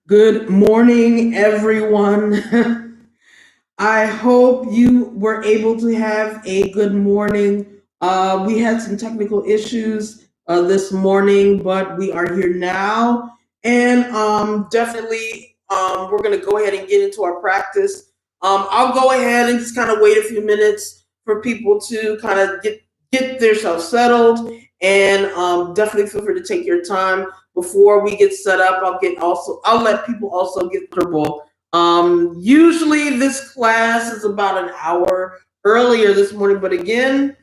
Good morning, everyone. I hope you were able to have a good morning. We had some technical issues this morning, but we are here now. And definitely, we're going to go ahead and get into our practice. I'll go ahead and just kind of wait a few minutes for people to kind of get themselves settled. And definitely feel free to take your time before we get set up. I'll let people also get comfortable. Usually this class is about an hour earlier this morning, but again,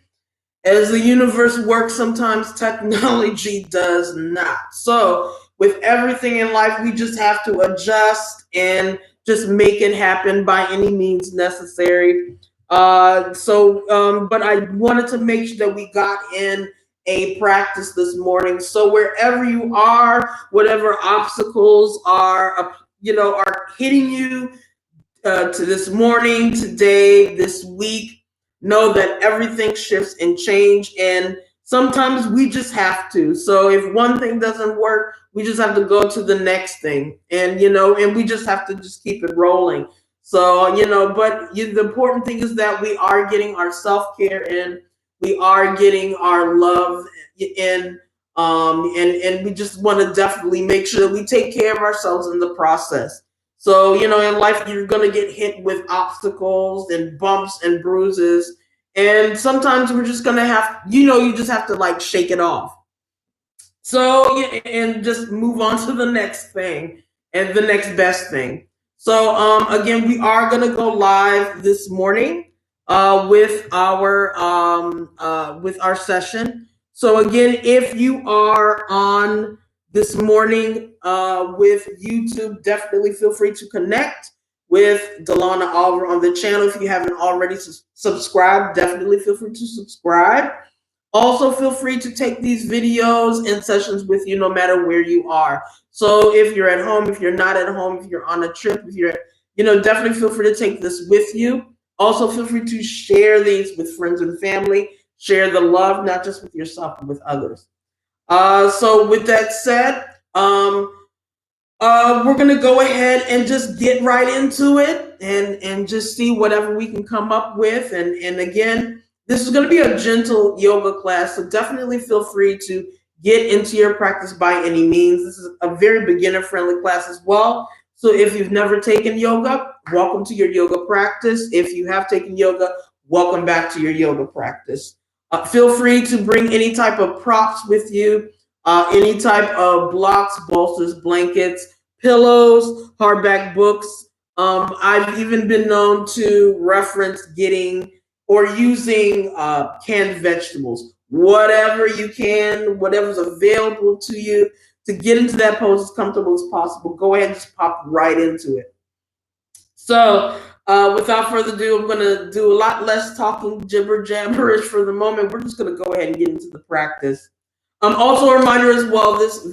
as the universe works, sometimes technology does not. So with everything in life, we just have to adjust and just make it happen by any means necessary. But I wanted to make sure that we got in a practice this morning. So wherever you are, whatever obstacles are hitting you to this morning, today, this week, know that everything shifts and change, and sometimes we just have to. So if one thing doesn't work, we just have to go to the next thing, and we just have to just keep it rolling. So the important thing is that we are getting our self-care in, we are getting our love in, and we just want to definitely make sure that we take care of ourselves in the process. So, in life, you're going to get hit with obstacles and bumps and bruises. And sometimes we're just going to you just have to like shake it off. So, and just move on to the next thing and the next best thing. So, again, we are going to go live this morning with our session. So, again, if you are on this morning with YouTube, definitely feel free to connect with Delana Oliver on the channel. If you haven't already subscribed, definitely feel free to subscribe. Also, feel free to take these videos and sessions with you no matter where you are. So if you're at home, if you're not at home, if you're on a trip, if you're, definitely feel free to take this with you. Also, feel free to share these with friends and family. Share the love, not just with yourself, but with others. So with that said, we're gonna go ahead and just get right into it and just see whatever we can come up with. And again, this is gonna be a gentle yoga class, so definitely feel free to get into your practice by any means. This is a very beginner friendly class as well. So if you've never taken yoga, welcome to your yoga practice. If you have taken yoga, welcome back to your yoga practice. Feel free to bring any type of props with you, any type of blocks, bolsters, blankets, pillows, hardback books. I've even been known to reference getting or using canned vegetables. Whatever you can, whatever's available to you to get into that pose as comfortable as possible, go ahead and just pop right into it. So, without further ado, I'm going to do a lot less talking gibber jabberish for the moment. We're just going to go ahead and get into the practice. Also, a reminder as well: this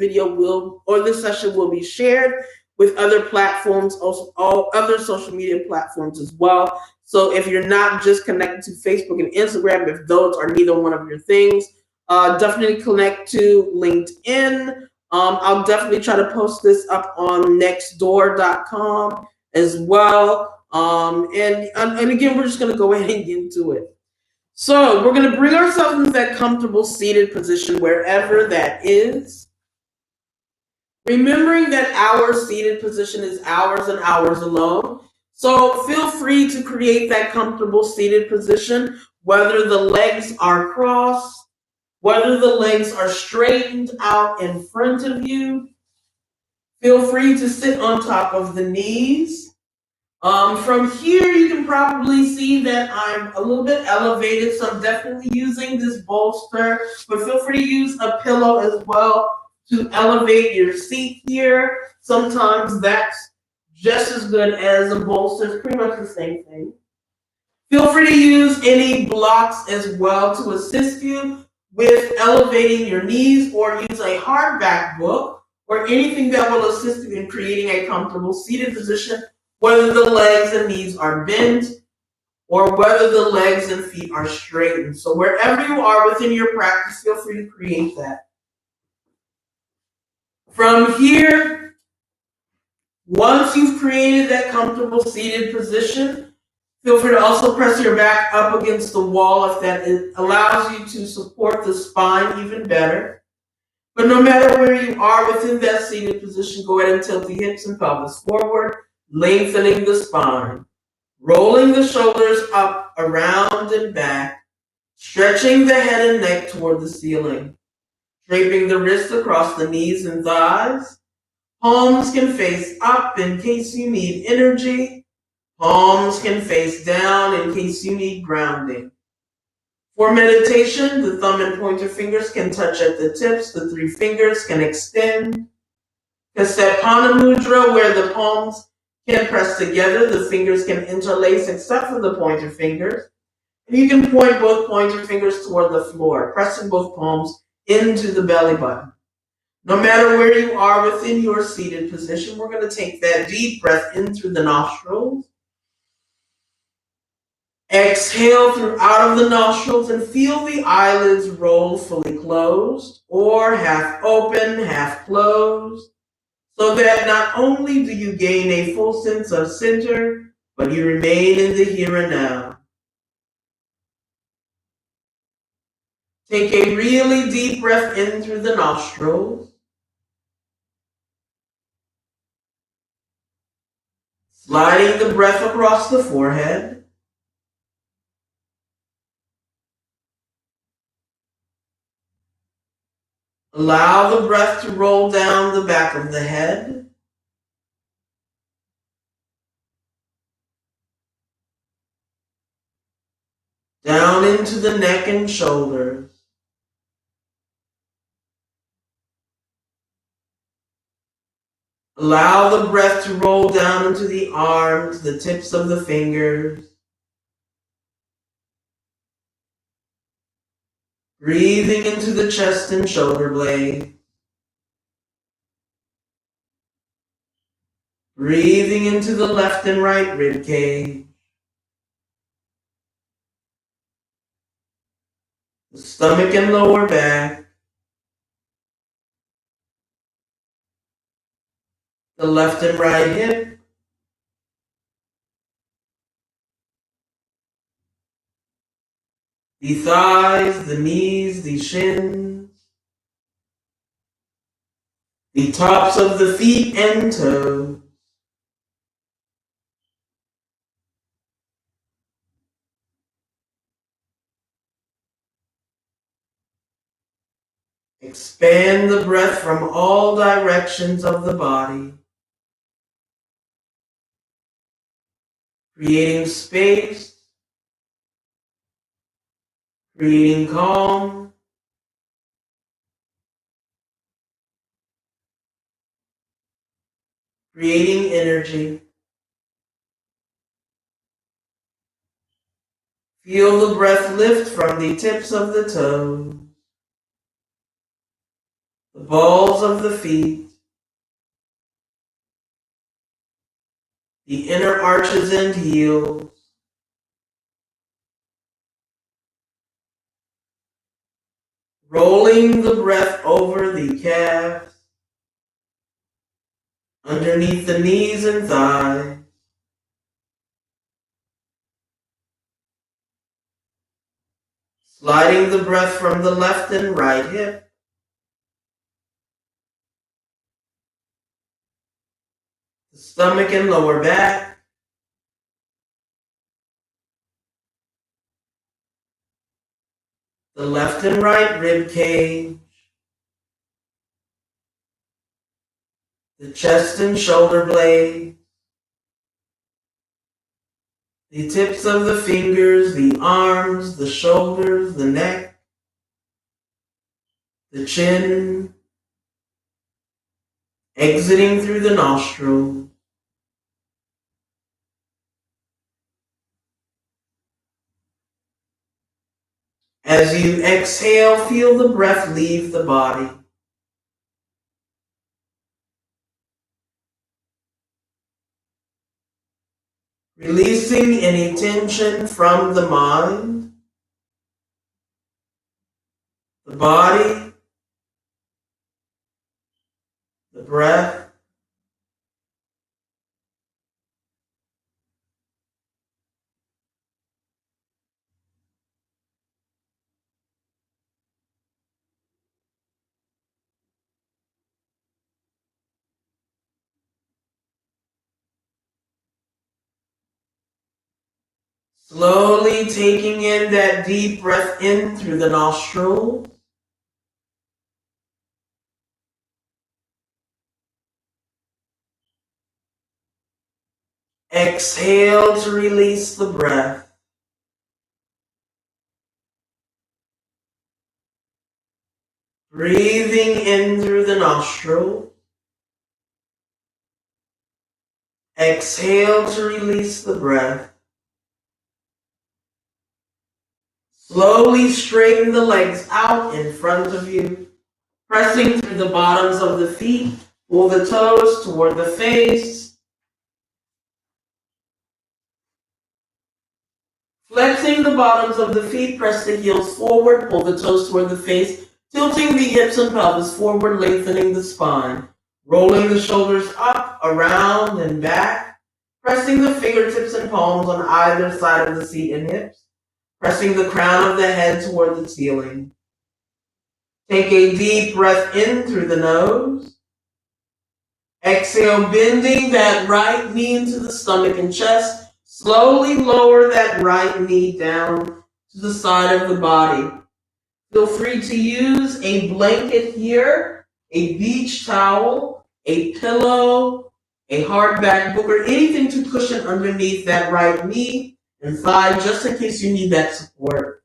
session will be shared with other platforms, also all other social media platforms as well. So, if you're not just connected to Facebook and Instagram, if those are neither one of your things, definitely connect to LinkedIn. I'll definitely try to post this up on nextdoor.com as well. And again, we're just going to go ahead and get into it. So we're going to bring ourselves into that comfortable seated position wherever that is. Remembering that our seated position is ours and ours alone. So feel free to create that comfortable seated position, whether the legs are crossed, whether the legs are straightened out in front of you. Feel free to sit on top of the knees. From here, you can probably see that I'm a little bit elevated, so I'm definitely using this bolster, but feel free to use a pillow as well to elevate your seat here. Sometimes that's just as good as a bolster. It's pretty much the same thing. Feel free to use any blocks as well to assist you with elevating your knees, or use a hardback book or anything that will assist you in creating a comfortable seated position, whether the legs and knees are bent or whether the legs and feet are straightened. So wherever you are within your practice, feel free to create that. From here, Once you've created that comfortable seated position, feel free to also press your back up against the wall if that allows you to support the spine even better. But no matter where you are within that seated position, go ahead and tilt the hips and pelvis forward, lengthening the spine, rolling the shoulders up, around, and back, stretching the head and neck toward the ceiling, draping the wrists across the knees and thighs. Palms can face up in case you need energy. Palms can face down in case you need grounding. For meditation, the thumb and pointer fingers can touch at the tips. The three fingers can extend. Kasepana Mudra, where the palms can press together, the fingers can interlace except for the pointer fingers. And you can point both pointer fingers toward the floor, pressing both palms into the belly button. No matter where you are within your seated position, we're going to take that deep breath in through the nostrils. Exhale through out of the nostrils and feel the eyelids roll fully closed or half open, half closed, so that not only do you gain a full sense of center, but you remain in the here and now. Take a really deep breath in through the nostrils. Sliding the breath across the forehead. Allow the breath to roll down the back of the head. Down into the neck and shoulders. Allow the breath to roll down into the arms, the tips of the fingers. Breathing into the chest and shoulder blade. Breathing into the left and right rib cage. The stomach and lower back. The left and right hip. The thighs, the knees, the shins. The tops of the feet and toes. Expand the breath from all directions of the body, creating space, creating calm, creating energy. Feel the breath lift from the tips of the toes, the balls of the feet, the inner arches and heels. Rolling the breath over the calves, underneath the knees and thighs. Sliding the breath from the left and right hip. The stomach and lower back. The left and right rib cage. The chest and shoulder blade. The tips of the fingers, the arms, the shoulders, the neck, the chin, exiting through the nostrils. As you exhale, feel the breath leave the body. Releasing any tension from the mind, the body, the breath, Slowly taking in that deep breath in through the nostril. Exhale to release the breath. Breathing in through the nostril. Exhale to release the breath. Slowly straighten the legs out in front of you, pressing through the bottoms of the feet. Pull the toes toward the face. Flexing the bottoms of the feet, press the heels forward, pull the toes toward the face, tilting the hips and pelvis forward, lengthening the spine. Rolling the shoulders up, around, and back. Pressing the fingertips and palms on either side of the seat and hips. Pressing the crown of the head toward the ceiling. Take a deep breath in through the nose. Exhale, bending that right knee into the stomach and chest. Slowly lower that right knee down to the side of the body. Feel free to use a blanket here, a beach towel, a pillow, a hardback book, or anything to cushion underneath that right knee and thigh, just in case you need that support.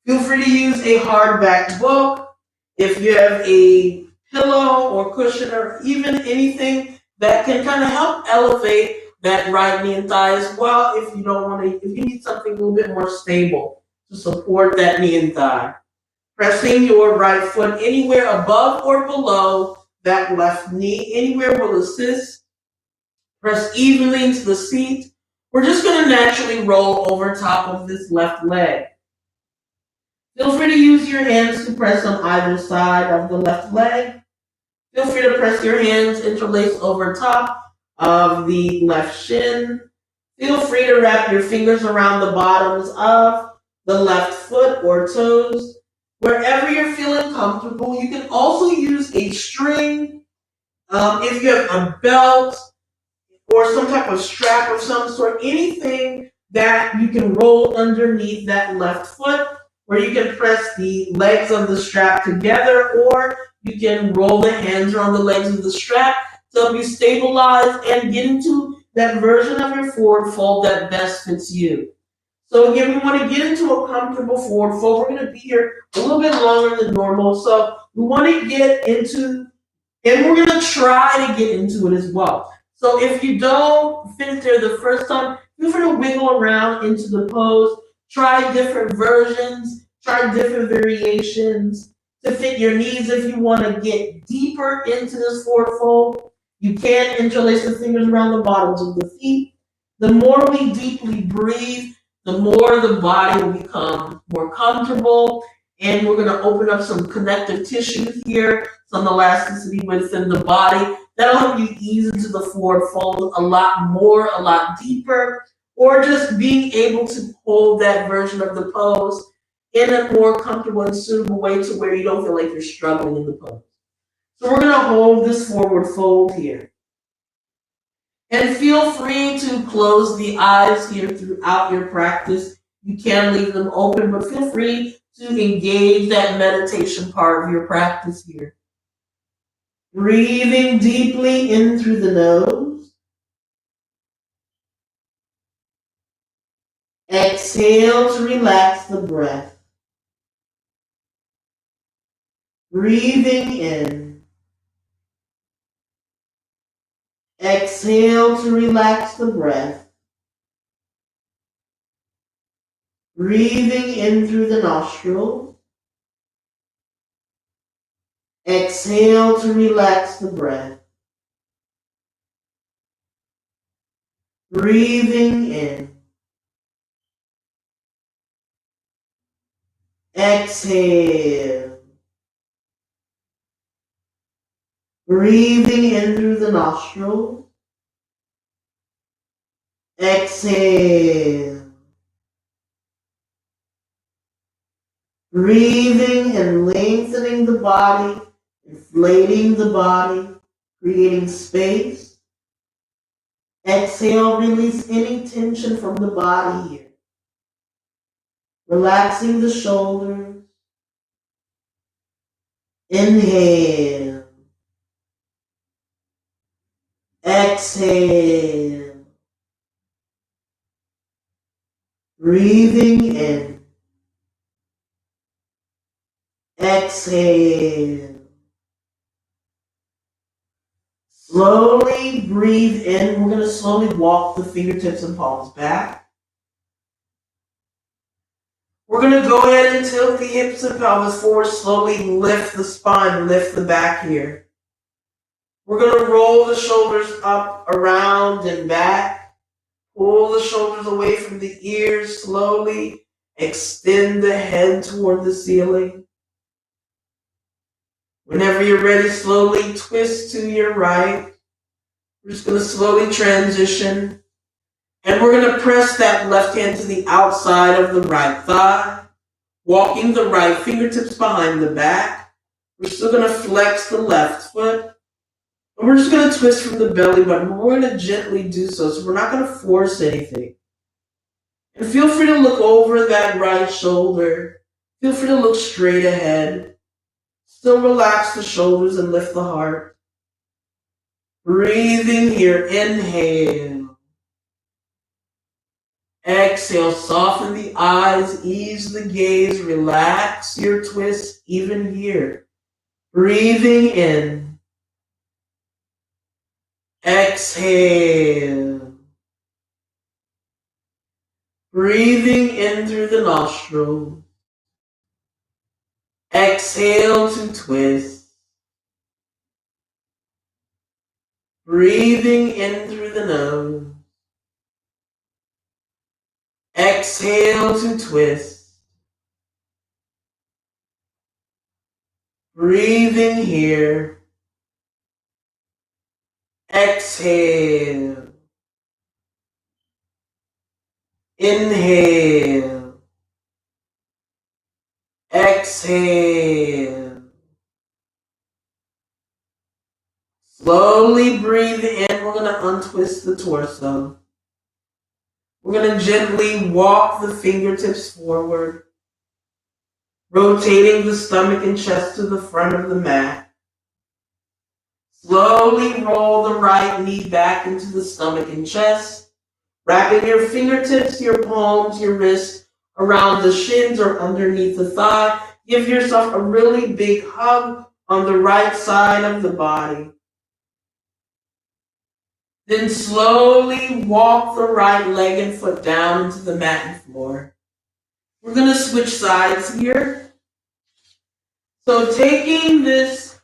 Feel free to use a hardback book. If you have a pillow or cushion or even anything that can kind of help elevate that right knee and thigh as well, if you don't want to, if you need something a little bit more stable to support that knee and thigh. Pressing your right foot anywhere above or below that left knee, anywhere will assist. Press evenly into the seat. We're just going to naturally roll over top of this left leg. Feel free to use your hands to press on either side of the left leg. Feel free to press your hands interlaced over top of the left shin. Feel free to wrap your fingers around the bottoms of the left foot or toes. Wherever you're feeling comfortable, you can also use a string. If you have a belt or some type of strap of some sort, anything that you can roll underneath that left foot, where you can press the legs of the strap together, or you can roll the hands around the legs of the strap to help you stabilize and get into that version of your forward fold that best fits you. So again, we want to get into a comfortable forward fold. We're going to be here a little bit longer than normal. So we want to get into, and we're going to try to get into it as well. So if you don't finish there the first time, feel free to wiggle around into the pose. Try different versions. Try different variations to fit your needs. If you want to get deeper into this forward fold, you can interlace the fingers around the bottoms of the feet. The more we deeply breathe, the more the body will become more comfortable. And we're going to open up some connective tissue here, some elasticity within the body. That'll help you ease into the forward fold a lot more, a lot deeper, or just being able to hold that version of the pose in a more comfortable and suitable way to where you don't feel like you're struggling in the pose. So we're going to hold this forward fold here. And feel free to close the eyes here throughout your practice. You can leave them open, but feel free to engage that meditation part of your practice here. Breathing deeply in through the nose. Exhale to relax the breath. Breathing in. Exhale to relax the breath. Breathing in through the nostrils. Exhale to relax the breath. Breathing in. Exhale. Breathing in through the nostrils. Exhale. Breathing and lengthening the body, inflating the body, creating space. Exhale, release any tension from the body here. Relaxing the shoulders. Inhale. Exhale. Breathing in. Exhale. Slowly breathe in. We're going to slowly walk the fingertips and palms back. We're going to go ahead and tilt the hips and pelvis forward. Slowly lift the spine, lift the back here. We're going to roll the shoulders up, around, and back. Pull the shoulders away from the ears. Slowly extend the head toward the ceiling. Whenever you're ready, slowly twist to your right. We're just going to slowly transition. And we're going to press that left hand to the outside of the right thigh, walking the right fingertips behind the back. We're still going to flex the left foot. And we're just going to twist from the belly button. We're going to gently do so. So we're not going to force anything. And feel free to look over that right shoulder. Feel free to look straight ahead. Still relax the shoulders and lift the heart. Breathing here. Inhale. Exhale. Soften the eyes. Ease the gaze. Relax your twist even here. Breathing in. Exhale. Breathing in through the nostrils. Exhale to twist. Breathing in through the nose. Exhale to twist. Breathing here. Exhale. Inhale. Exhale. Slowly breathe in. We're going to untwist the torso. We're going to gently walk the fingertips forward, rotating the stomach and chest to the front of the mat. Slowly roll the right knee back into the stomach and chest, wrapping your fingertips, your palms, your wrists around the shins or underneath the thigh. Give yourself a really big hug on the right side of the body. Then slowly walk the right leg and foot down into the mat and floor. We're going to switch sides here. So taking this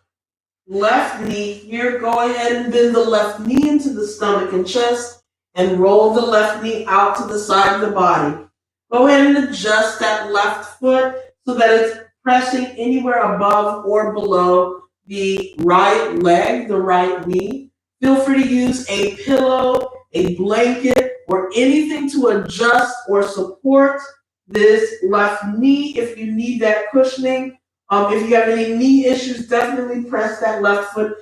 left knee here, go ahead and bend the left knee into the stomach and chest and roll the left knee out to the side of the body. Go ahead and adjust that left foot so that it's pressing anywhere above or below the right leg, the right knee. Feel free to use a pillow, a blanket, or anything to adjust or support this left knee if you need that cushioning. If you have any knee issues, definitely press that left foot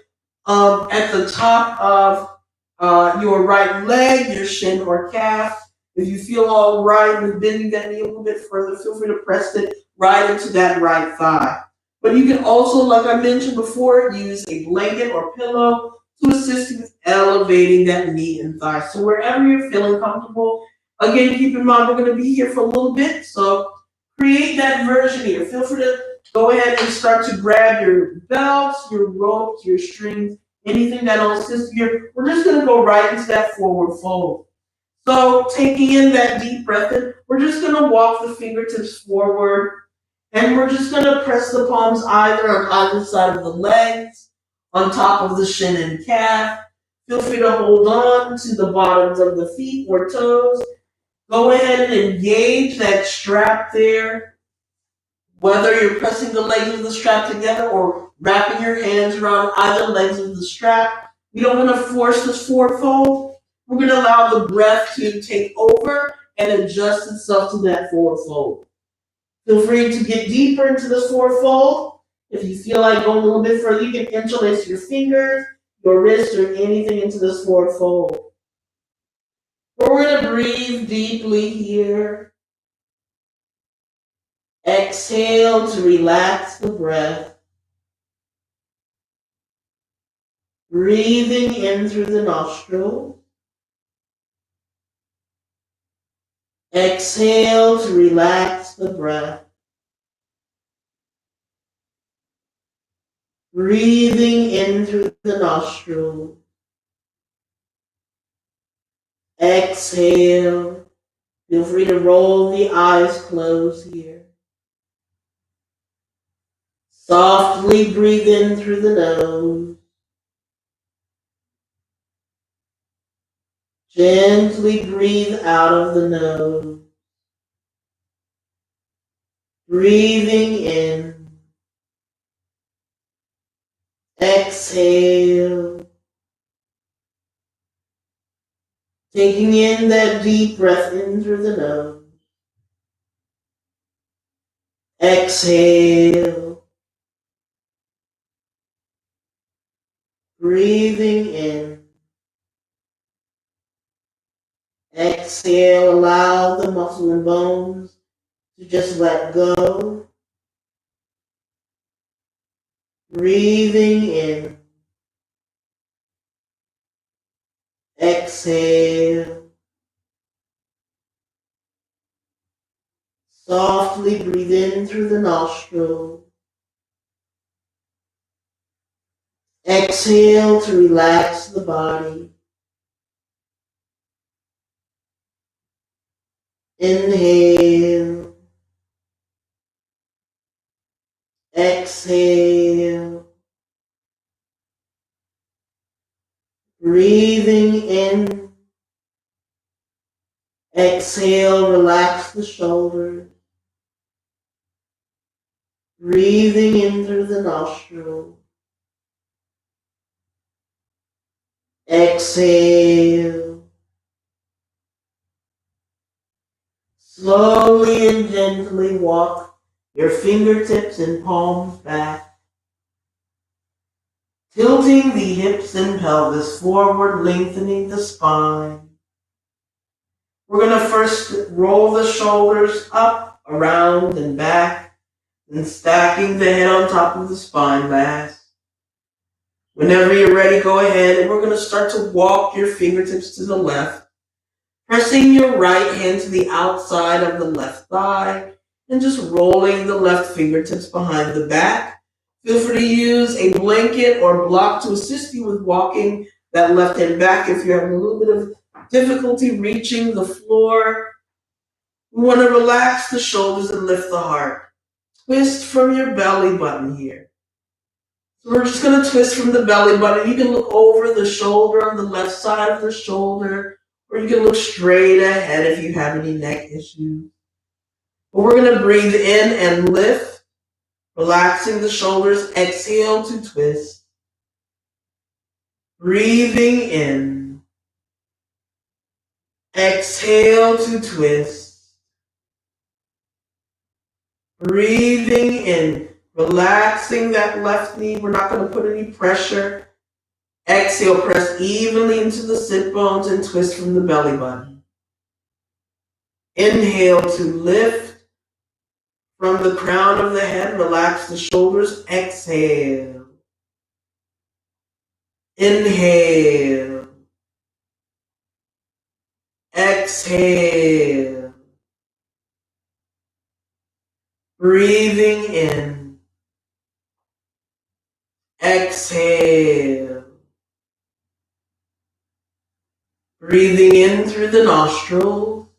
at the top of your right leg, your shin or calf. If you feel all right with bending that knee a little bit further, feel free to press it right into that right thigh. But you can also, like I mentioned before, use a blanket or pillow to assist you with elevating that knee and thigh. So wherever you're feeling comfortable, again, keep in mind we're going to be here for a little bit. So create that version here. Feel free to go ahead and start to grab your belts, your ropes, your strings, anything that'll assist you. We're just going to go right into that forward fold. So taking in that deep breath in, we're just going to walk the fingertips forward, and we're just going to press the palms either on either side of the legs, on top of the shin and calf. Feel free to hold on to the bottoms of the feet or toes. Go ahead and engage that strap there. Whether you're pressing the legs of the strap together or wrapping your hands around either legs of the strap, we don't want to force this forward fold. We're going to allow the breath to take over and adjust itself to that forward fold. Feel free to get deeper into this forward fold. If you feel like going a little bit further, you can interlace your fingers, your wrists, or anything into this forward fold. But we're going to breathe deeply here. Exhale to relax the breath. Breathing in through the nostrils. Exhale to relax the breath. Breathing in through the nostrils. Exhale. Feel free to roll the eyes closed here. Softly breathe in through the nose. Gently breathe out of the nose. Breathing in. Exhale. Taking in that deep breath in through the nose. Exhale. Breathing in. Exhale. Allow the muscle and bones to just let go. Breathing in. Exhale. Softly breathe in through the nostril. Exhale to relax the body. Inhale. Exhale. Breathing in. Exhale, relax the shoulders. Breathing in through the nostril. Exhale. Slowly and gently walk your fingertips and palms back. Tilting the hips and pelvis forward, lengthening the spine. We're going to first roll the shoulders up, around, and back, and stacking the head on top of the spine last. Whenever you're ready, go ahead, and we're going to start to walk your fingertips to the left, pressing your right hand to the outside of the left thigh, and just rolling the left fingertips behind the back. Feel free to use a blanket or block to assist you with walking that left hand back if you're having a little bit of difficulty reaching the floor. We want to relax the shoulders and lift the heart. Twist from your belly button here. So we're just going to twist from the belly button. You can look over the shoulder on the left side of the shoulder, or you can look straight ahead if you have any neck issues. But we're going to breathe in and lift, relaxing the shoulders. Exhale to twist. Breathing in. Exhale to twist. Breathing in, relaxing that left knee. We're not going to put any pressure. Exhale, press evenly into the sit bones and twist from the belly button. Inhale to lift from the crown of the head. Relax the shoulders. Exhale. Inhale. Exhale. Breathing in. Exhale. Breathing in through the nostrils.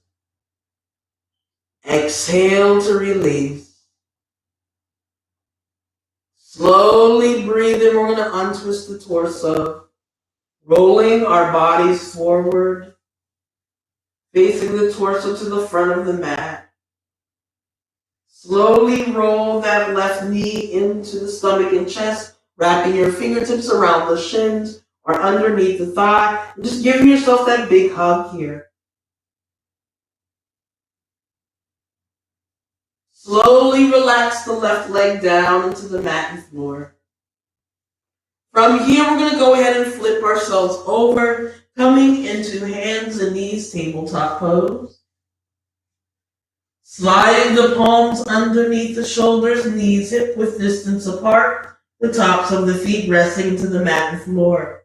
Exhale to release. Slowly breathe in. We're going to untwist the torso, rolling our bodies forward, facing the torso to the front of the mat. Slowly roll that left knee into the stomach and chest, wrapping your fingertips around the shins or underneath the thigh. And just give yourself that big hug here. Slowly relax the left leg down into the mat and floor. From here, we're going to go ahead and flip ourselves over, coming into hands and knees tabletop pose. Sliding the palms underneath the shoulders, knees hip width distance apart, the tops of the feet resting into the mat and floor.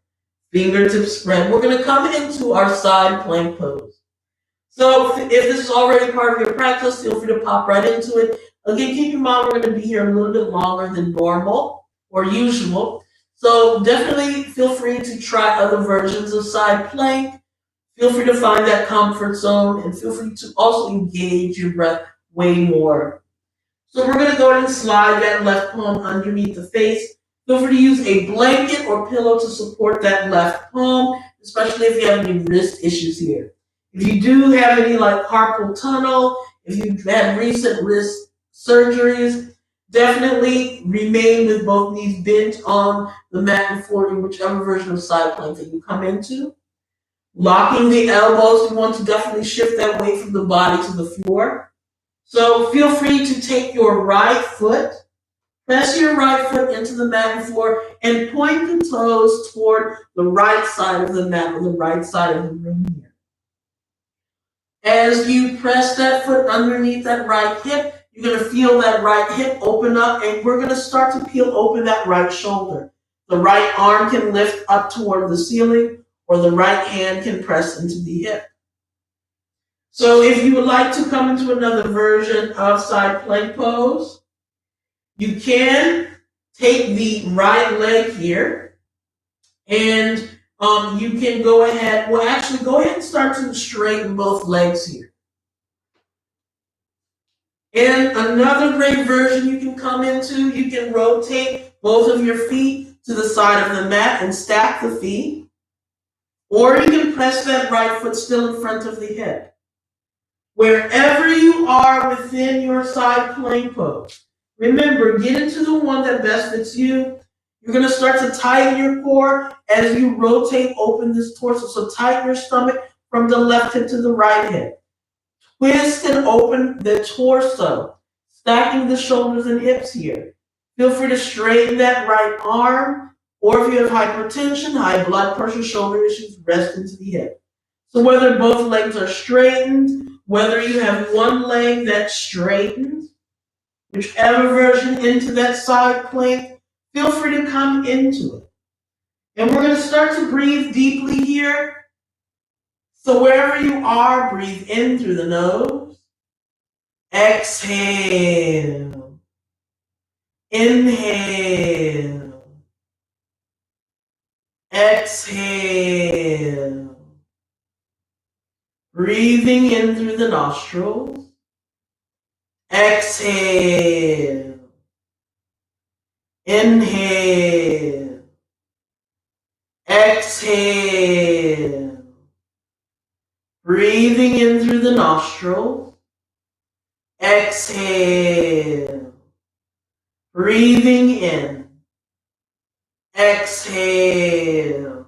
Fingertips spread. We're going to come into our side plank pose. So if this is already part of your practice, feel free to pop right into it. Again, keep in mind we're going to be here a little bit longer than normal or usual. So definitely feel free to try other versions of side plank. Feel free to find that comfort zone and feel free to also engage your breath way more. So we're going to go ahead and slide that left palm underneath the face. Feel free to use a blanket or pillow to support that left palm, especially if you have any wrist issues here. If you do have any like carpal tunnel, if you've had recent wrist surgeries, definitely remain with both knees bent on the mat and floor in whichever version of side plank that you come into. Locking the elbows, you want to definitely shift that weight from the body to the floor. So feel free to take your right foot, press your right foot into the mat and floor, and point the toes toward the right side of the mat or the right side of the room here. As you press that foot underneath that right hip, you're going to feel that right hip open up, and we're going to start to peel open that right shoulder. The right arm can lift up toward the ceiling, or the right hand can press into the hip. So if you would like to come into another version of side plank pose, you can take the right leg here and you can go ahead, well actually go ahead and start to straighten both legs here. And another great version you can come into, you can rotate both of your feet to the side of the mat and stack the feet. Or you can press that right foot still in front of the hip. Wherever you are within your side plank pose, remember, get into the one that best fits you. You're going to start to tighten your core as you rotate open this torso. So tighten your stomach from the left hip to the right hip. Twist and open the torso, stacking the shoulders and hips here. Feel free to straighten that right arm, or if you have hypertension, high blood pressure, shoulder issues, rest into the hip. So whether both legs are straightened, whether you have one leg that's straightened, whichever version into that side plank, feel free to come into it. And we're going to start to breathe deeply here. So wherever you are, breathe in through the nose. Exhale. Inhale. Exhale. Breathing in through the nostrils. Exhale. Inhale. Exhale. Breathing in through the nostrils. Exhale. Breathing in. Exhale.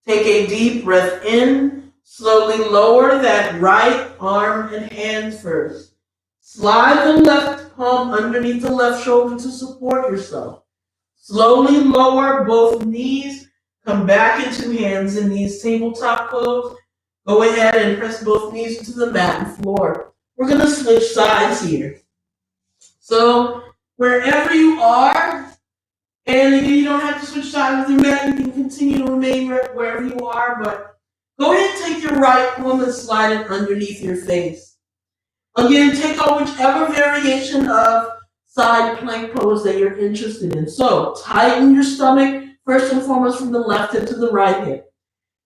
Take a deep breath in. Slowly lower that right arm and hand first. Slide the left palm underneath the left shoulder to support yourself. Slowly lower both knees. Come back into hands and knees tabletop pose. Go ahead and press both knees into the mat and floor. We're going to switch sides here. So wherever you are, and you don't have to switch sides with your mat, you can continue to remain wherever you are, but go ahead and take your right palm and slide it underneath your face. Again, take on whichever variation of side plank pose that you're interested in. So tighten your stomach, first and foremost, from the left hip to the right hip.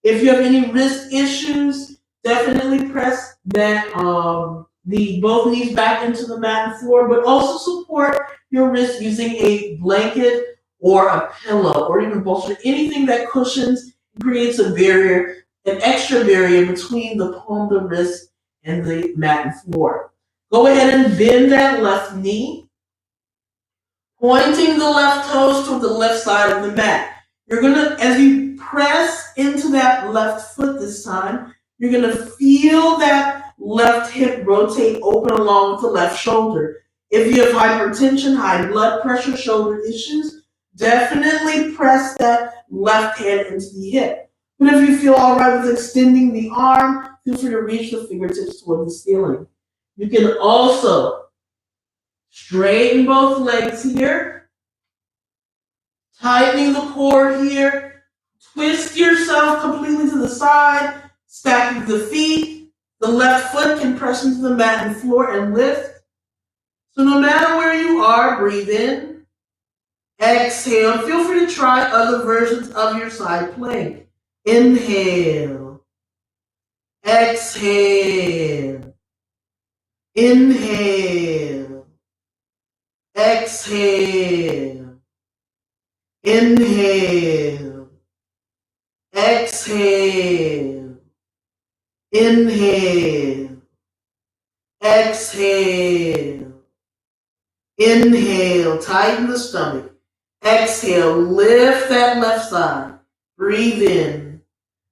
If you have any wrist issues, definitely press that both knees back into the mat and floor, but also support your wrist using a blanket or a pillow or even bolster, anything that cushions and creates a barrier, an extra barrier between the palm of the wrist and the mat and floor. Go ahead and bend that left knee, pointing the left toes toward the left side of the mat. You're going to, as you press into that left foot this time, you're going to feel that left hip rotate open along with the left shoulder. If you have hypertension, high blood pressure, shoulder issues, definitely press that left hand into the hip. But if you feel all right with extending the arm, feel free to reach the fingertips toward the ceiling. You can also straighten both legs here, tightening the core here, twist yourself completely to the side, stacking the feet. The left foot can press into the mat and floor and lift. So no matter where you are, breathe in, exhale. Feel free to try other versions of your side plank. Inhale, exhale, inhale, exhale, inhale, exhale, inhale, exhale, inhale, tighten the stomach. Exhale, lift that left side. Breathe in.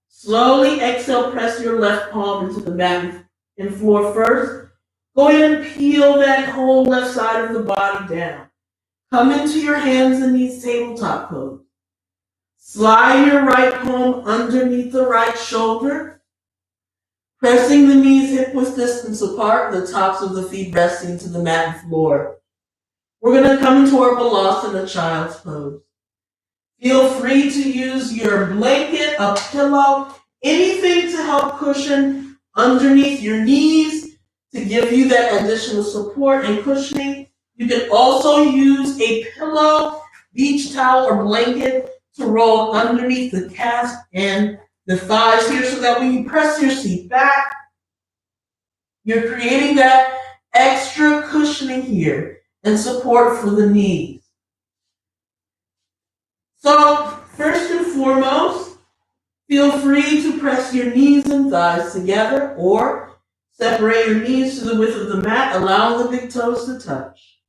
Slowly exhale, press your left palm into the mat and floor first. Go ahead and peel that whole left side of the body down. Come into your hands and knees, tabletop pose. Slide your right palm underneath the right shoulder, pressing the knees hip width distance apart, the tops of the feet resting to the mat and floor. We're going to come into our Balasana Child's Pose. Feel free to use your blanket, a pillow, anything to help cushion underneath your knees to give you that additional support and cushioning. You can also use a pillow, beach towel, or blanket to roll underneath the calves and the thighs here so that when you press your seat back, you're creating that extra cushioning here and support for the knees. So, first and foremost, feel free to press your knees and thighs together or separate your knees to the width of the mat, allowing the big toes to touch.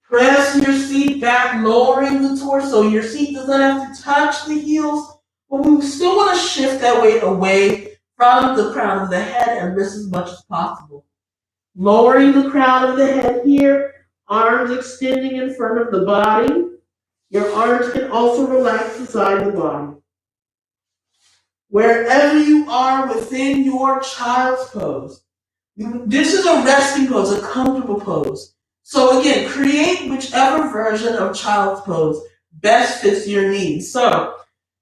Press your seat back, lowering the torso. Your seat does not have to touch the heels, but we still want to shift that weight away from the crown of the head and wrist as much as possible. Lowering the crown of the head here, arms extending in front of the body. Your arms can also relax inside the body. Wherever you are within your child's pose, this is a resting pose, a comfortable pose. So again, create whichever version of child's pose best fits your needs. So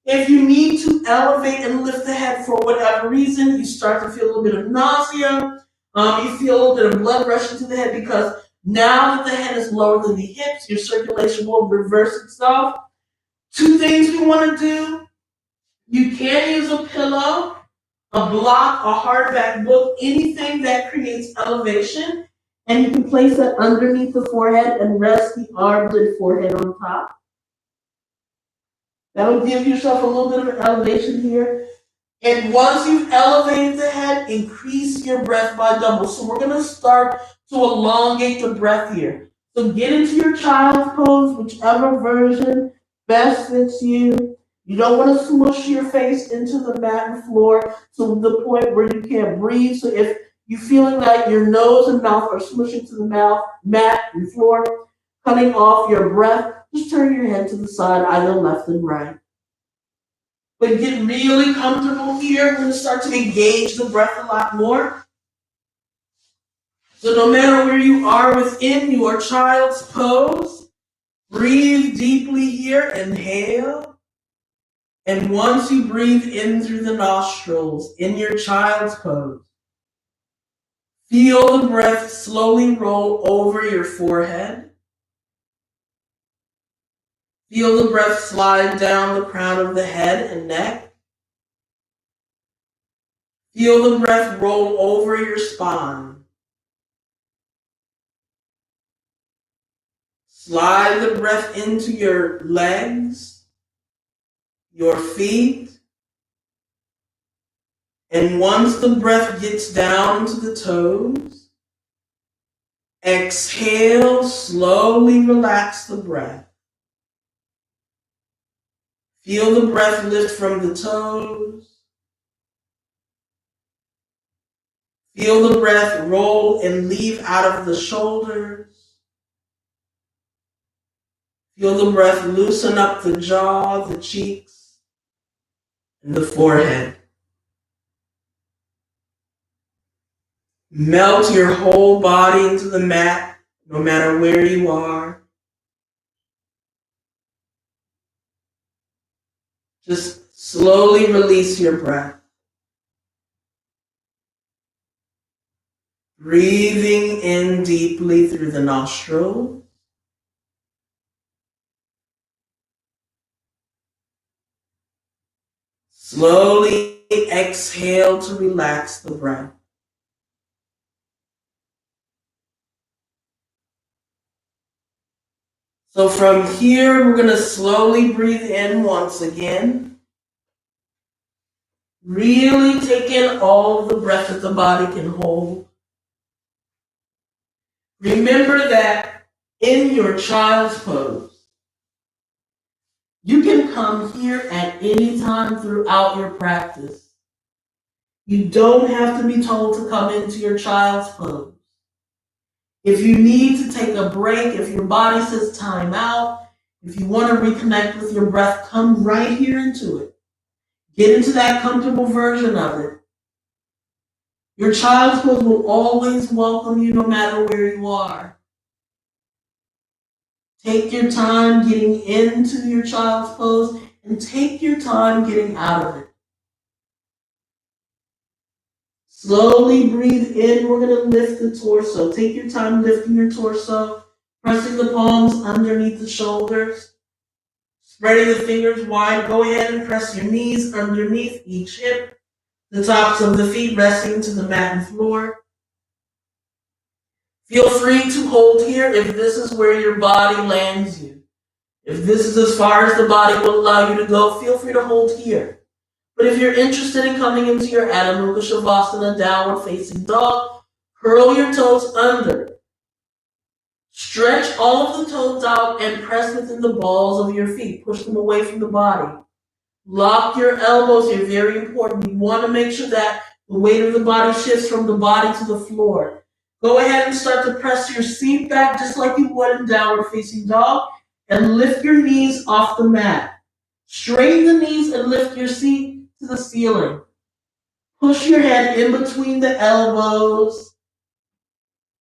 if you need to elevate and lift the head for whatever reason, you start to feel a little bit of nausea, you feel a little bit of blood rushing to the head because now that the head is lower than the hips, your circulation will reverse itself. Two things we want to do. You can use a pillow, a block, a hardback book, anything that creates elevation, and you can place that underneath the forehead and rest the arms and forehead on top. That'll give yourself a little bit of elevation here. And once you've elevated the head, increase your breath by double. So we're going to start to elongate the breath here. So get into your child's pose, whichever version best fits you. You don't want to smush your face into the mat and floor to the point where you can't breathe. So if you're feeling like your nose and mouth are smushing to the mat and floor, cutting off your breath, just turn your head to the side, either left and right. But get really comfortable here. We're going to start to engage the breath a lot more. So no matter where you are within your child's pose, breathe deeply here. Inhale. And once you breathe in through the nostrils in your child's pose, feel the breath slowly roll over your forehead. Feel the breath slide down the crown of the head and neck. Feel the breath roll over your spine. Slide the breath into your legs, your feet, and once the breath gets down to the toes, exhale, slowly relax the breath. Feel the breath lift from the toes. Feel the breath roll and leave out of the shoulders. Feel the breath loosen up the jaw, the cheeks, and the forehead. Melt your whole body into the mat, no matter where you are. Just slowly release your breath. Breathing in deeply through the nostrils. Slowly exhale to relax the breath. So from here, we're going to slowly breathe in once again. Really take in all of the breath that the body can hold. Remember that in your child's pose, you can come here at any time throughout your practice. You don't have to be told to come into your child's pose. If you need to take a break, if your body says time out, if you want to reconnect with your breath, come right here into it. Get into that comfortable version of it. Your child's pose will always welcome you no matter where you are. Take your time getting into your child's pose and take your time getting out of it. Slowly breathe in. We're going to lift the torso. Take your time lifting your torso, pressing the palms underneath the shoulders, spreading the fingers wide. Go ahead and press your knees underneath each hip, the tops of the feet resting to the mat and floor. Feel free to hold here if this is where your body lands you. If this is as far as the body will allow you to go, feel free to hold here. But if you're interested in coming into your Adho Mukha Shavasana, downward facing dog, curl your toes under. Stretch all of the toes out and press within the balls of your feet. Push them away from the body. Lock your elbows here, very important. You want to make sure that the weight of the body shifts from the body to the floor. Go ahead and start to press your seat back just like you would in downward facing dog and lift your knees off the mat. Straighten the knees and lift your seat to the ceiling. Push your head in between the elbows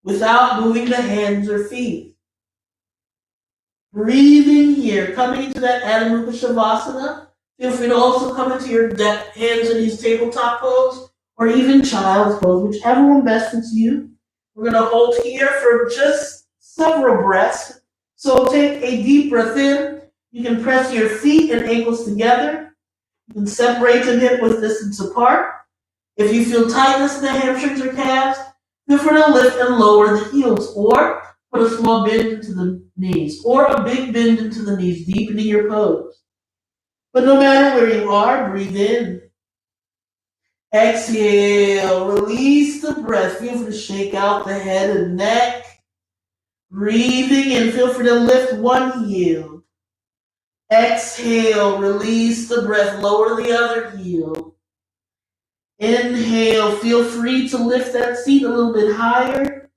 without moving the hands or feet. Breathing here, coming into that Adho Mukha Shavasana. Feel free to also come into your hands and knees tabletop pose or even child's pose, whichever one best fits you. We're going to hold here for just several breaths. So take a deep breath in. You can press your feet and ankles together. You can separate the hip width distance apart. If you feel tightness in the hamstrings or calves, feel free to lift and lower the heels or put a small bend into the knees or a big bend into the knees, deepening your pose. But no matter where you are, breathe in. Exhale, release the breath. Feel free to shake out the head and neck. Breathing in, feel free to lift one heel. Exhale, release the breath, lower the other heel. Inhale, feel free to lift that seat a little bit higher.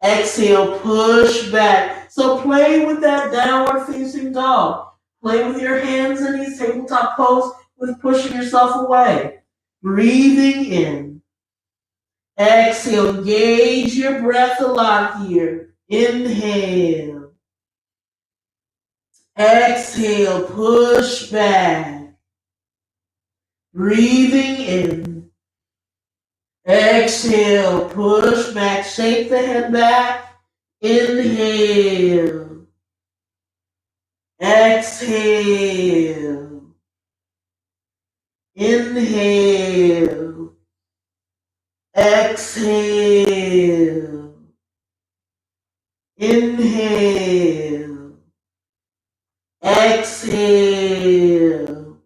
Exhale, push back. So play with that downward facing dog. Play with your hands in these tabletop pose with pushing yourself away. Breathing in. Exhale, engage your breath a lot here. Inhale. Exhale, push back. Breathing in. Exhale, push back. Shake the head back. Inhale. Exhale. Inhale. Exhale. Inhale. Exhale.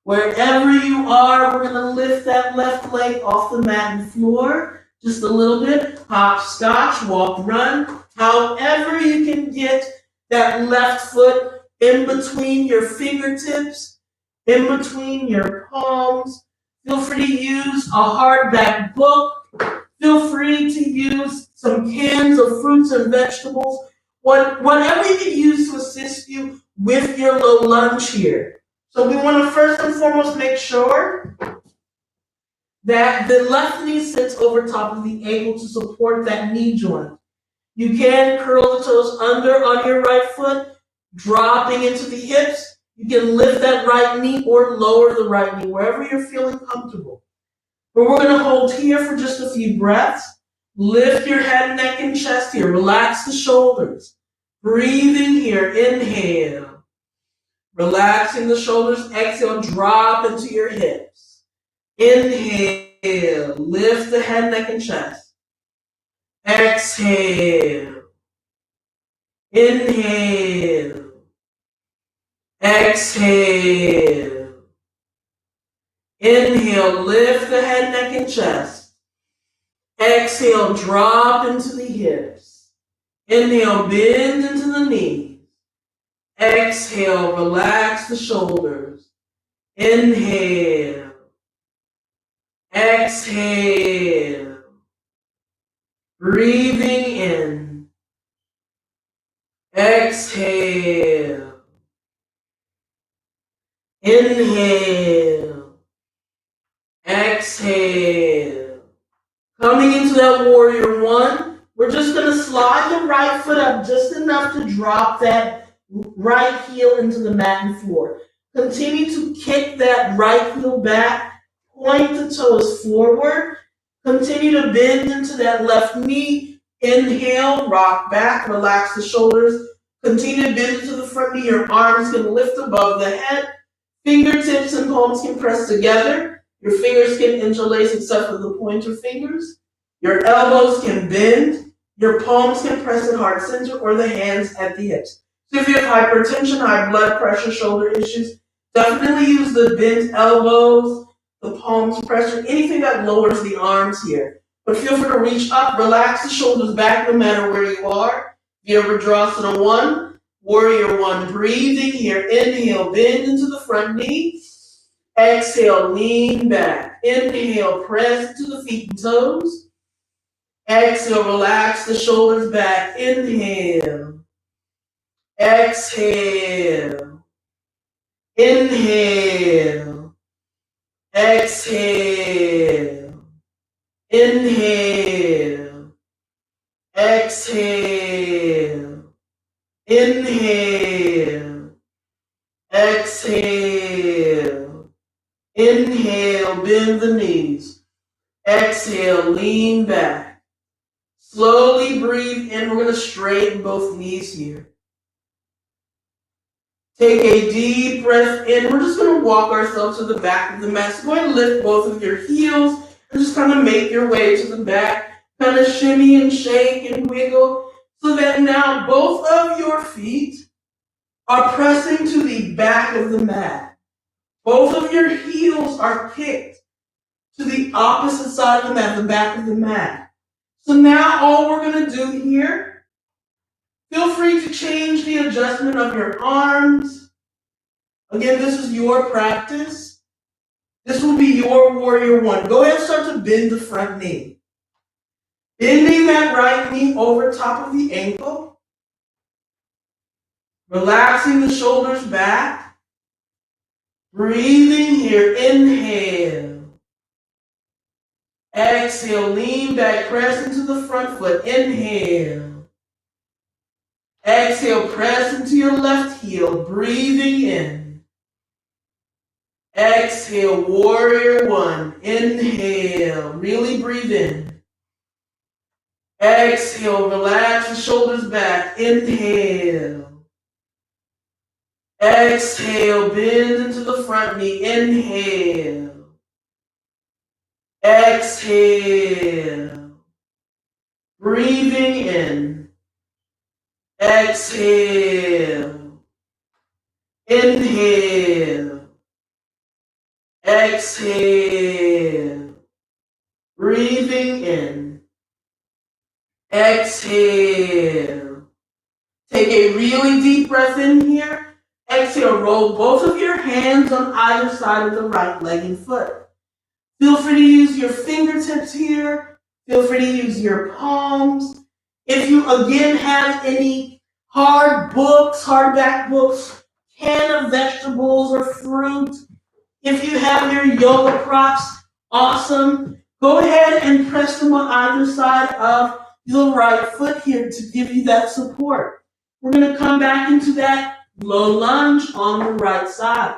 Wherever you are, we're going to lift that left leg off the mat and floor. Just a little bit. Hopscotch, walk, run. However you can get that left foot in between your fingertips, in between your palms. Feel free to use a hardback book. Feel free to use some cans of fruits and vegetables. Whatever you can use to assist you with your low lunge here. So we want to first and foremost make sure that the left knee sits over top of the ankle to support that knee joint. You can curl the toes under on your right foot, dropping into the hips. You can lift that right knee or lower the right knee, wherever you're feeling comfortable. But we're going to hold here for just a few breaths. Lift your head, neck, and chest here. Relax the shoulders. Breathing here. Inhale. Relaxing the shoulders. Exhale. Drop into your hips. Inhale. Lift the head, neck, and chest. Exhale. Inhale. Exhale. Inhale. Lift the head, neck, and chest. Exhale. Drop into the hips. Inhale. Bend into the knees. Exhale. Relax the shoulders. Inhale. Exhale. Breathing in. Exhale. Inhale. Exhale. Coming into that warrior one, we're just going to slide the right foot up just enough to drop that right heel into the mat and floor. Continue to kick that right heel back, point the toes forward. Continue to bend into that left knee. Inhale, rock back, relax the shoulders. Continue to bend into the front knee. Your arms can lift above the head. Fingertips and palms can press together. Your fingers can interlace except for the pointer fingers. Your elbows can bend. Your palms can press at heart center or the hands at the hips. So if you have hypertension, high blood pressure, shoulder issues, definitely use the bent elbows, the palms pressure, anything that lowers the arms here. But feel free to reach up, relax the shoulders back no matter where you are. Virabhadrasana 1, Warrior 1, breathing here. Inhale, bend into the front knee. Exhale, lean back. Inhale, press into the feet and toes. Exhale, relax the shoulders back. Inhale. Exhale. Inhale. Exhale. Inhale. Exhale. Inhale. Exhale. Inhale, bend the knees. Exhale, lean back. Slowly breathe in. We're going to straighten both knees here. Take a deep breath in. We're just going to walk ourselves to the back of the mat. So go ahead and lift both of your heels and just kind of make your way to the back. Kind of shimmy and shake and wiggle so that now both of your feet are pressing to the back of the mat. Both of your heels are kicked to the opposite side of the mat, the back of the mat. So now all we're going to do here, feel free to change the adjustment of your arms. Again, this is your practice. This will be your warrior one. Go ahead and start to bend the front knee. Bending that right knee over top of the ankle. Relaxing the shoulders back. Breathing here. Inhale. Exhale. Lean back. Press into the front foot. Inhale. Exhale. Press into your left heel. Breathing in. Exhale. Warrior one. Inhale. Really breathe in. Exhale. Relax the shoulders back. Inhale. Exhale, bend into the front knee. Inhale. Exhale. Breathing in. Exhale. Inhale. Exhale. Breathing in. Exhale. Take a really deep breath in here. Exhale, roll both of your hands on either side of the right leg and foot. Feel free to use your fingertips here. Feel free to use your palms. If you again have any hard books, hardback books, can of vegetables or fruit, if you have your yoga props, Awesome. Go ahead and press them on either side of your right foot here to give you that support. We're going to come back into that low lunge on the right side.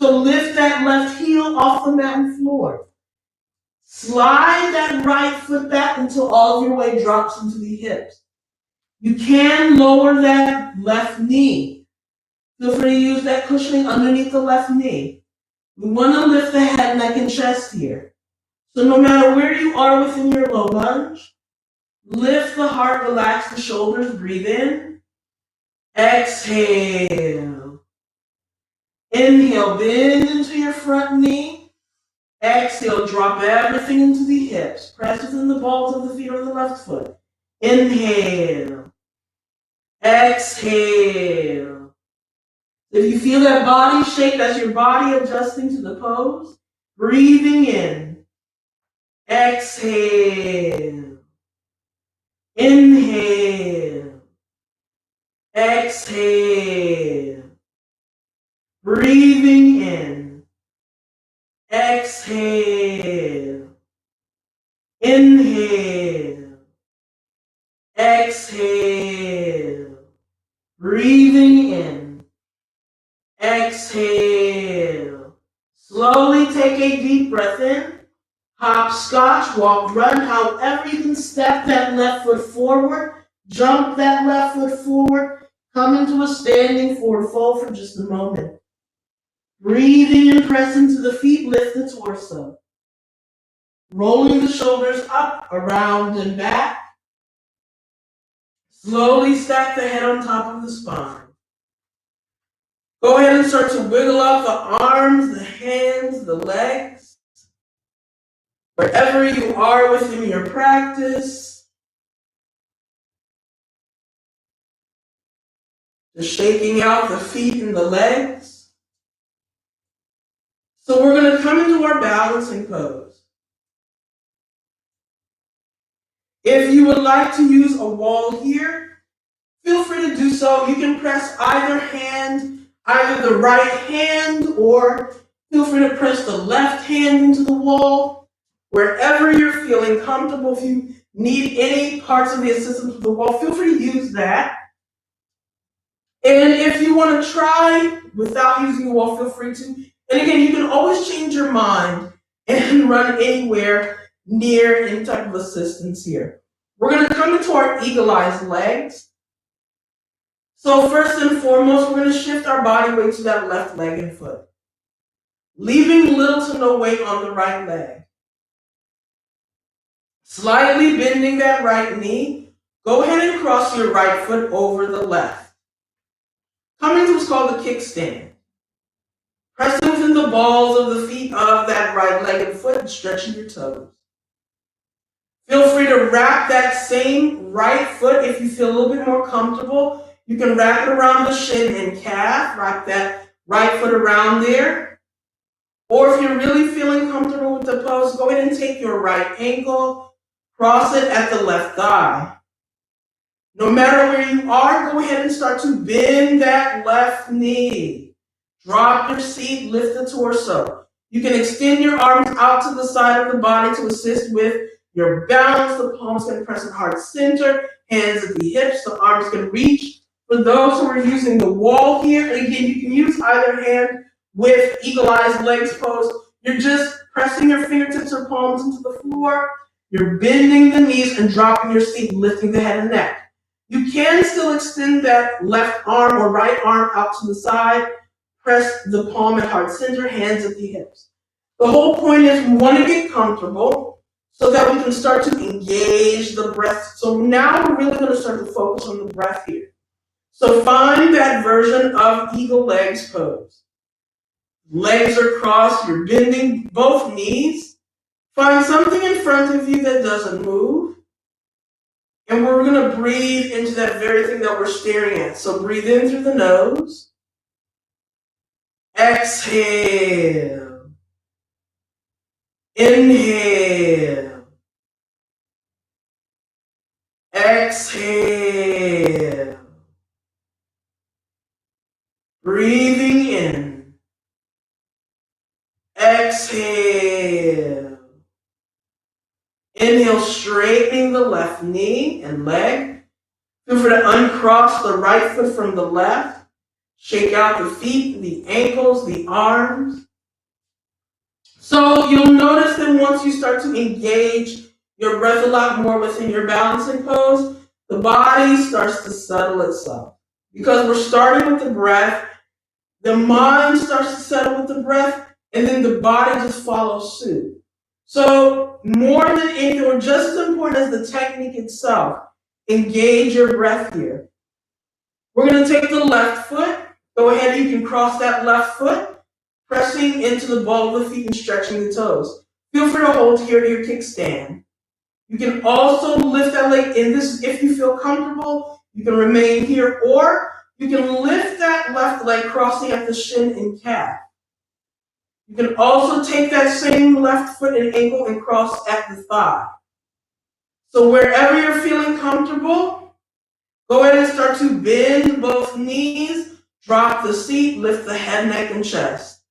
So lift that left heel off the mat and floor. Slide that right foot back until all of your weight drops into the hips. You can lower that left knee. Feel free to use that cushioning underneath the left knee. We want to lift the head, neck, and chest here. So no matter where you are within your low lunge, lift the heart, relax the shoulders, breathe in. Exhale. Inhale, bend into your front knee. Exhale, drop everything into the hips. Press within the balls of the feet on the left foot. Inhale. Exhale. If you feel that body shake, that's your body adjusting to the pose. Breathing in. Exhale. Inhale. Exhale. Breathing in. Exhale. Inhale. Exhale. Breathing in. Exhale. Slowly take a deep breath in. Hopscotch, walk, run, however you can step that left foot forward. Jump that left foot forward. Come into a standing forward fold for just a moment. Breathing and press into the feet, lift the torso. Rolling the shoulders up, around, and back. Slowly stack the head on top of the spine. Go ahead and start to wiggle out the arms, the hands, the legs. Wherever you are within your practice. Just shaking out the feet and the legs. So we're going to come into our balancing pose. If you would like to use a wall here, feel free to do so. You can press either hand, either the right hand, or feel free to press the left hand into the wall. Wherever you're feeling comfortable, if you need any parts of the assistance with the wall, feel free to use that. And if you want to try without using the wall, feel free to. And again, you can always change your mind and run anywhere near any type of assistance here. We're going to come into our eagle-eyed legs. So first and foremost, we're going to shift our body weight to that left leg and foot, leaving little to no weight on the right leg. Slightly bending that right knee, go ahead and cross your right foot over the left. Coming to what's called the kickstand. Pressing within the balls of the feet of that right leg and foot and stretching your toes. Feel free to wrap that same right foot if you feel a little bit more comfortable. You can wrap it around the shin and calf. Wrap that right foot around there. Or if you're really feeling comfortable with the pose, go ahead and take your right ankle, cross it at the left thigh. No matter where you are, go ahead and start to bend that left knee. Drop your seat, lift the torso. You can extend your arms out to the side of the body to assist with your balance. The palms can press at heart center, hands at the hips, the arms can reach. For those who are using the wall here, and again, you can use either hand with eagle-eyed legs pose. You're just pressing your fingertips or palms into the floor. You're bending the knees and dropping your seat, lifting the head and neck. You can still extend that left arm or right arm out to the side. Press the palm at heart center, hands at the hips. The whole point is we want to get comfortable so that we can start to engage the breath. So now we're really going to start to focus on the breath here. So find that version of eagle legs pose. Legs are crossed, you're bending both knees. Find something in front of you that doesn't move. And we're going to breathe into that very thing that we're staring at. So breathe in through the nose. Exhale. Inhale. Exhale. Breathing in. Exhale. Inhale, straightening the left knee and leg. Feel free to uncross the right foot from the left. Shake out the feet, the ankles, the arms. So you'll notice that once you start to engage your breath a lot more within your balancing pose, the body starts to settle itself. Because we're starting with the breath, the mind starts to settle with the breath, and then the body just follows suit. So more than anything, or just as important as the technique itself, engage your breath here. We're going to take the left foot. Go ahead, you can cross that left foot, pressing into the ball of the feet and stretching the toes. Feel free to hold here to your kickstand. You can also lift that leg in this if you feel comfortable. You can remain here, or you can lift that left leg crossing at the shin and calf. You can also take that same left foot and ankle and cross at the thigh. So wherever you're feeling comfortable, go ahead and start to bend both knees, drop the seat, lift the head, neck, and chest.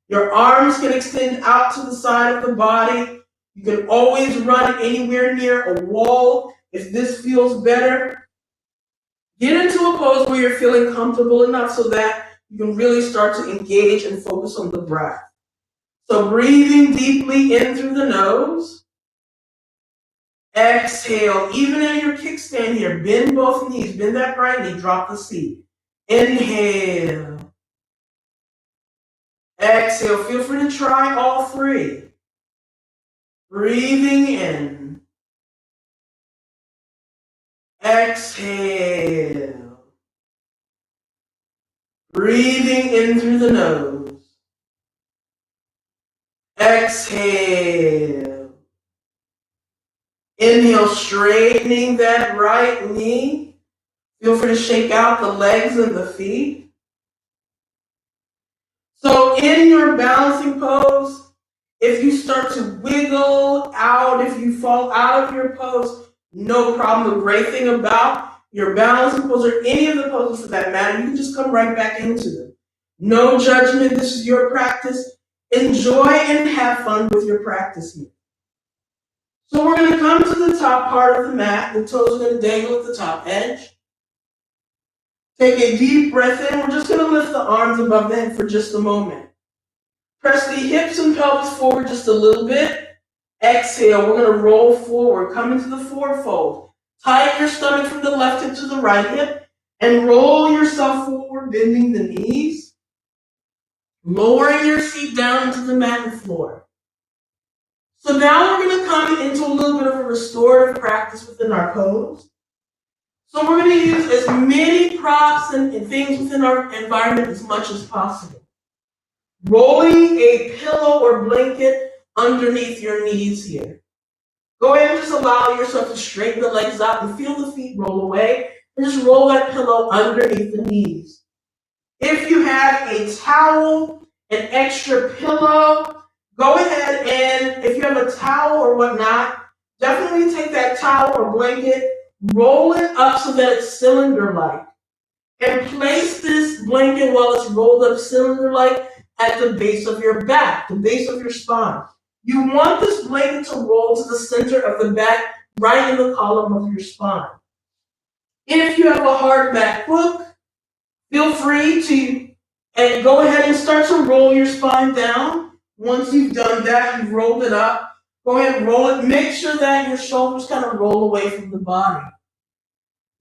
Your arms can extend out to the side of the body. You can always run anywhere near a wall if this feels better. Get into a pose where you're feeling comfortable enough so that you can really start to engage and focus on the breath. So breathing deeply in through the nose. Exhale, even in your kickstand here, bend both knees, bend that right knee, drop the seat. Inhale. Exhale, feel free to try all three. Breathing in. Exhale. Breathing in through the nose. Exhale. Inhale, straightening that right knee. Feel free to shake out the legs and the feet. So in your balancing pose, if you start to wiggle out, if you fall out of your pose, no problem. The great thing about your balancing pose, or any of the poses for that matter, you can just come right back into them. No judgment. This is your practice. Enjoy and have fun with your practice here. So we're going to come to the top part of the mat. The toes are going to dangle at the top edge. Take a deep breath in. We're just going to lift the arms above the head for just a moment. Press the hips and pelvis forward just a little bit. Exhale. We're going to roll forward. Come into the forefold. Tighten your stomach from the left hip to the right hip. And roll yourself forward, bending the knees. Lowering your feet down into the mat and floor. So now we're going to come into a little bit of a restorative practice within our pose. So we're going to use as many props and things within our environment as much as possible. Rolling a pillow or blanket underneath your knees here. Go ahead and just allow yourself to straighten the legs out and feel the feet roll away. And just roll that pillow underneath the knees. If you have a towel, an extra pillow, go ahead and if you have a towel or whatnot, definitely take that towel or blanket, roll it up so that it's cylinder-like. And place this blanket while it's rolled up cylinder-like at the base of your back, the base of your spine. You want this blanket to roll to the center of the back, right in the column of your spine. If you have a hardback book, feel free to go ahead and start to roll your spine down. Once you've done that, you've rolled it up, go ahead and roll it. Make sure that your shoulders kind of roll away from the body.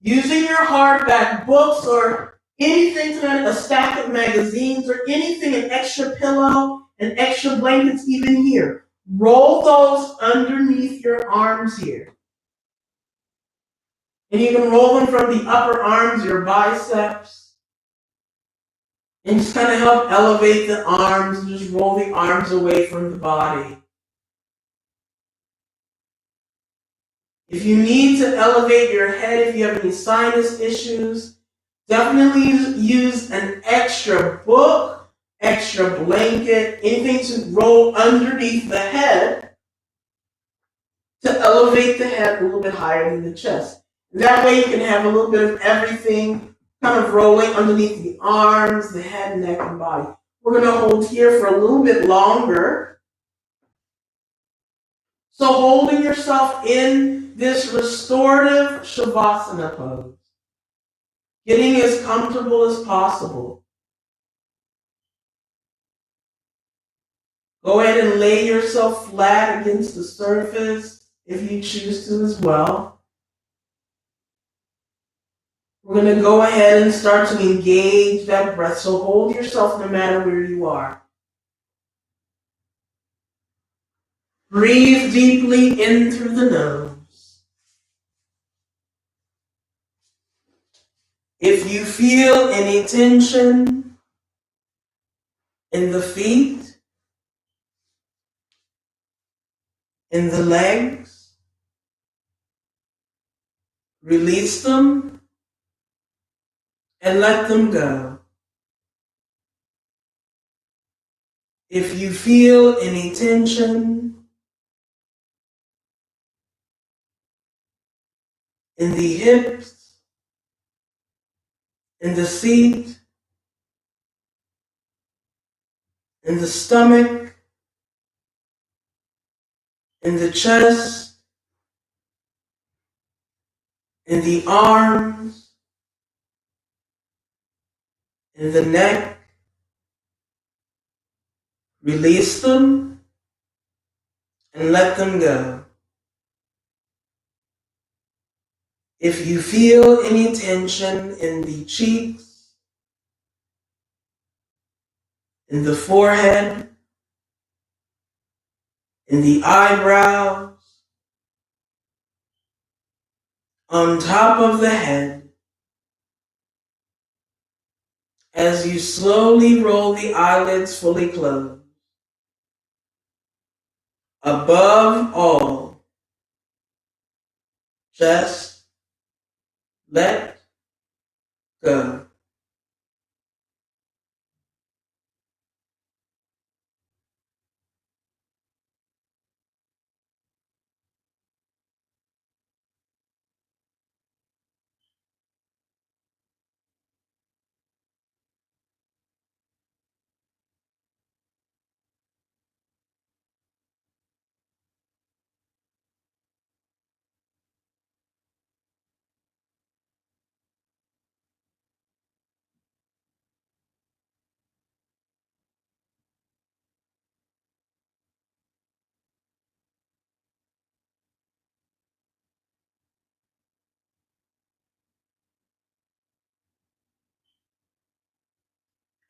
Using your hardback books or anything, a stack of magazines or anything, an extra pillow, an extra blankets even here. Roll those underneath your arms here. And you can roll them from the upper arms, your biceps. And just kind of help elevate the arms and just roll the arms away from the body. If you need to elevate your head, if you have any sinus issues, definitely use an extra book, extra blanket, anything to roll underneath the head to elevate the head a little bit higher than the chest. That way you can have a little bit of everything kind of rolling underneath the arms, the head, neck, and body. We're going to hold here for a little bit longer. So holding yourself in this restorative Shavasana pose, getting as comfortable as possible. Go ahead and lay yourself flat against the surface if you choose to as well. We're going to go ahead and start to engage that breath. So hold yourself no matter where you are. Breathe deeply in through the nose. If you feel any tension in the feet, in the legs, release them and let them go. If you feel any tension in the hips, in the seat, in the stomach, in the chest, in the arms, in the neck, release them and let them go. If you feel any tension in the cheeks, in the forehead, in the eyebrows, on top of the head, as you slowly roll the eyelids fully closed, above all, just let go.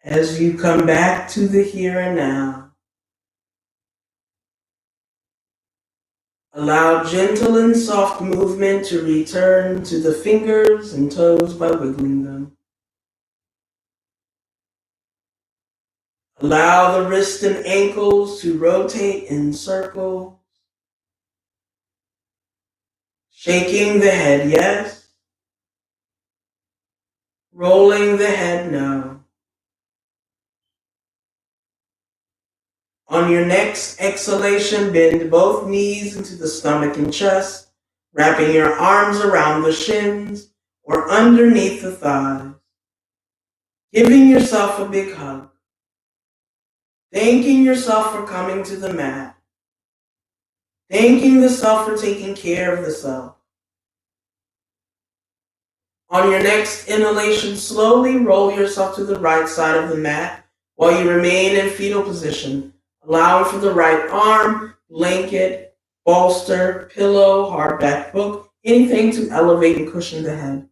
As you come back to the here and now, allow gentle and soft movement to return to the fingers and toes by wiggling them. Allow the wrists and ankles to rotate in circles. Shaking the head, yes. Rolling the head, no. On your next exhalation, bend both knees into the stomach and chest, wrapping your arms around the shins or underneath the thighs. Giving yourself a big hug. Thanking yourself for coming to the mat. Thanking the self for taking care of the self. On your next inhalation, slowly roll yourself to the right side of the mat while you remain in fetal position, allowing for the right arm, blanket, bolster, pillow, hardback book, anything to elevate and cushion the head.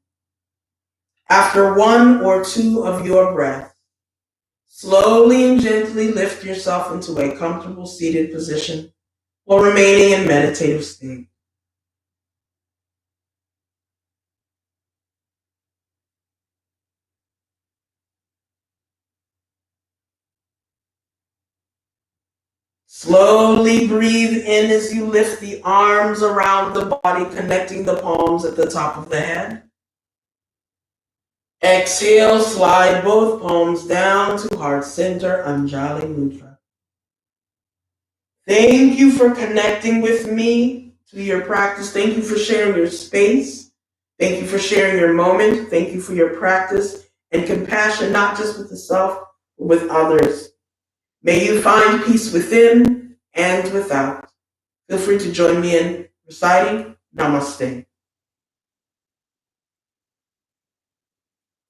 After one or two of your breaths, slowly and gently lift yourself into a comfortable seated position while remaining in meditative state. Slowly breathe in as you lift the arms around the body, connecting the palms at the top of the head. Exhale, slide both palms down to heart center, Anjali Mudra. Thank you for connecting with me to your practice. Thank you for sharing your space. Thank you for sharing your moment. Thank you for your practice and compassion, not just with the self, but with others. May you find peace within and without. Feel free to join me in reciting Namaste.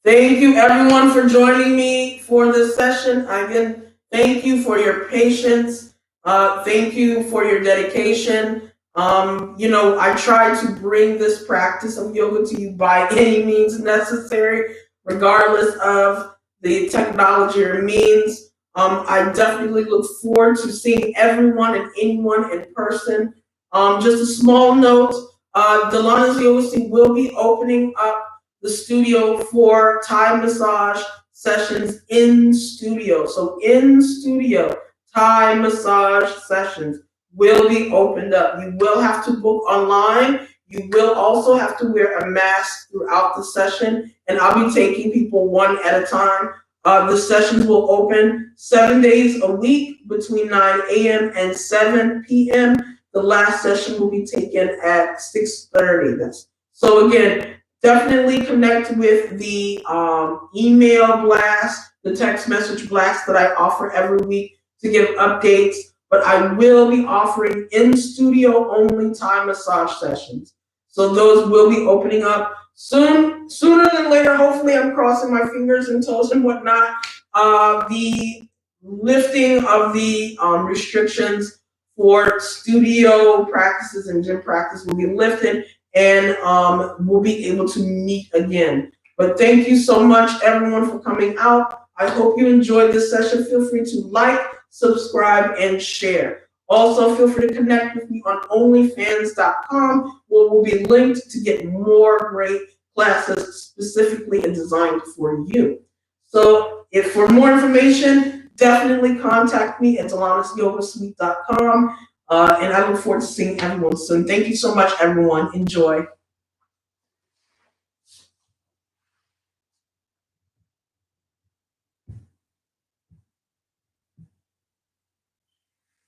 Thank you, everyone, for joining me for this session. Again, thank you for your patience. Thank you for your dedication. I try to bring this practice of yoga to you by any means necessary, regardless of the technology or means. I definitely look forward to seeing everyone and anyone in person. Just a small note, Delana's Yoga will be opening up the studio for Thai massage sessions in studio. So in studio, Thai massage sessions will be opened up. You will have to book online. You will also have to wear a mask throughout the session, and I'll be taking people one at a time. The sessions will open 7 days a week between 9 a.m. and 7 p.m. The last session will be taken at 6:30. So again, definitely connect with the email blast, the text message blast that I offer every week to give updates. But I will be offering in-studio only Thai massage sessions. So those will be opening up sooner than later. Hopefully, I'm crossing my fingers and toes and whatnot. The lifting of the restrictions for studio practices and gym practice will be lifted, and we'll be able to meet again. But thank you so much, everyone, for coming out. I hope you enjoyed this session. Feel free to like, subscribe, and share. Also, feel free to connect with me on onlyfans.com, where we'll be linked to get more great classes specifically designed for you. So, if for more information, definitely contact me at delanasyogasweet.com. And I look forward to seeing everyone soon. Thank you so much, everyone. Enjoy.